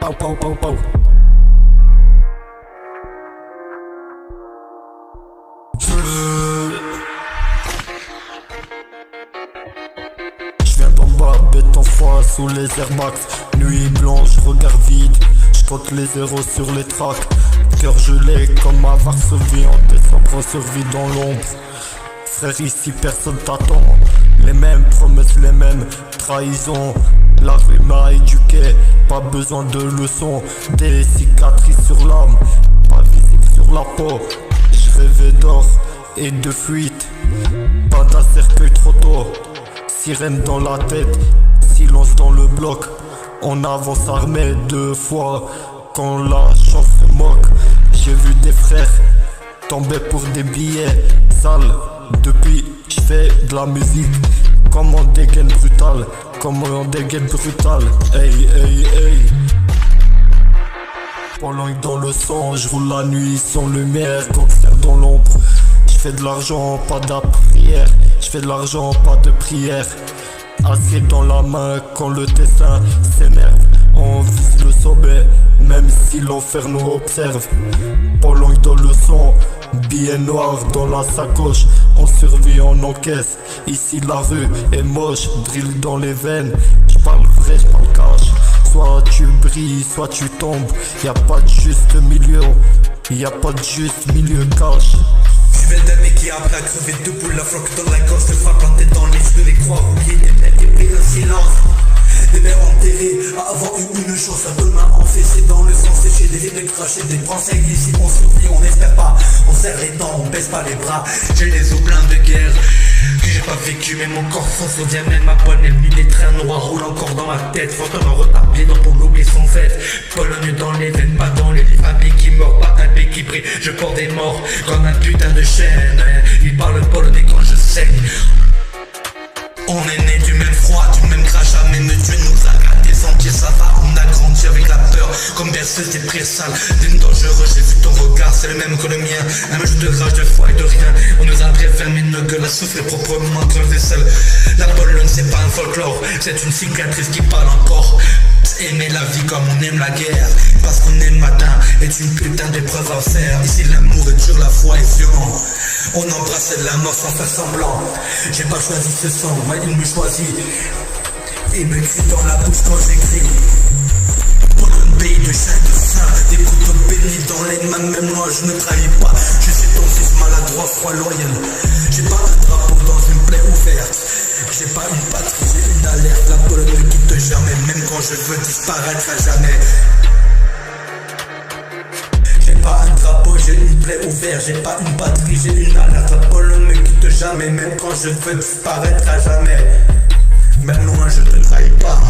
Pau, pau, pau, pau. J'viens d'en bas, bête en foi sous les airbags. Nuit blanche, regard vide. J'compte les zéros sur les tracks. Cœur gelé comme à Varsovie. En décembre survie dans l'ombre. Frère, ici personne t'attend. Les mêmes promesses, les mêmes trahisons. La rue m'a éduqué, pas besoin de leçons. Des cicatrices sur l'âme, pas visible sur la peau. Je rêvais d'or et de fuite, pas d'un cercueil trop tôt. Sirène dans la tête, silence dans le bloc. On avance armé 2 fois quand la chance se moque. J'ai vu des frères tomber pour des billets sales. Depuis j'fais de la musique comme en dégaine brutale, comme en dégaine brutale. Hey hey hey. Pendant que dans le sang, j'roule la nuit sans lumière, gangster dans l'ombre. J'fais de l'argent, pas de prière. J'fais de l'argent, pas de prière. Acier dans la main quand le dessin s'énerve. On vise le sommet, même si l'enfer nous observe. Pendant que dans le sang, billet noir dans la sacoche. On survit, on encaisse. Ici la rue est moche, drill dans les veines. J'parle vrai, j'parle cash. Soit tu brilles, soit tu tombes. Y'a pas de juste milieu. Y'a pas de juste milieu cash. J'vais d'un mec qui a appris à crever debout, la floque dans la gorge, le phare planté dans les cheveux, les croix rouillées, des mecs épais dans le silence. Des mères enterrées, avant une chance, à 2 mains enfaissées dans le sang séché, des lignes crachées, des branchettes ici, on survit, on espère pas, on serre les dents, on baisse pas les bras. J'ai les os pleins de guerre, que j'ai pas vécu, mais mon corps fonce au diamètre, ma poigne les trains noirs roulent encore dans ma tête, fantôme en retard, bien dans pour l'oubli son fait. Pologne dans les veines, pas dans les livres, un pays qui meurt, pas un pays qui brille, je porte des morts comme un putain de chaîne. Ils parlent polonais quand je saigne. On est né du même froid, du même crachat, même Dieu nous a gardé sentier, ça va, on a grandi avec la peur, comme berceuse des prés sales, d'une dangereux, j'ai vu ton regard, c'est le même que le mien, un mélange de rage, de foi et de rien, on nous a préfermé nos gueules à souffrir proprement dans le vaisselle. La Pologne c'est pas un folklore, c'est une cicatrice qui parle encore. Aimer la vie comme on aime la guerre, parce qu'on aime le matin est une putain d'épreuve à faire. Ici l'amour est dur, la foi est violent. On embrassait la mort sans faire semblant. J'ai pas choisi ce sang, mais il me choisit. Il me crie dans la bouche quand j'écris. Pour le pays de chien de saint, des couteaux bénis dans les mains, même moi je ne trahis pas. Je suis ton fils maladroit, froid, loyal. J'ai pas un drapeau dans une plaie ouverte. J'ai pas une patrie, j'ai une alerte. La Pologne ne quitte jamais, même quand je veux disparaître à jamais. J'ai pas un drapeau, j'ai une plaie ouverte. J'ai pas une patrie, j'ai une alerte. La Pologne ne quitte jamais, même quand je veux disparaître à jamais. Même loin, je te trahis pas.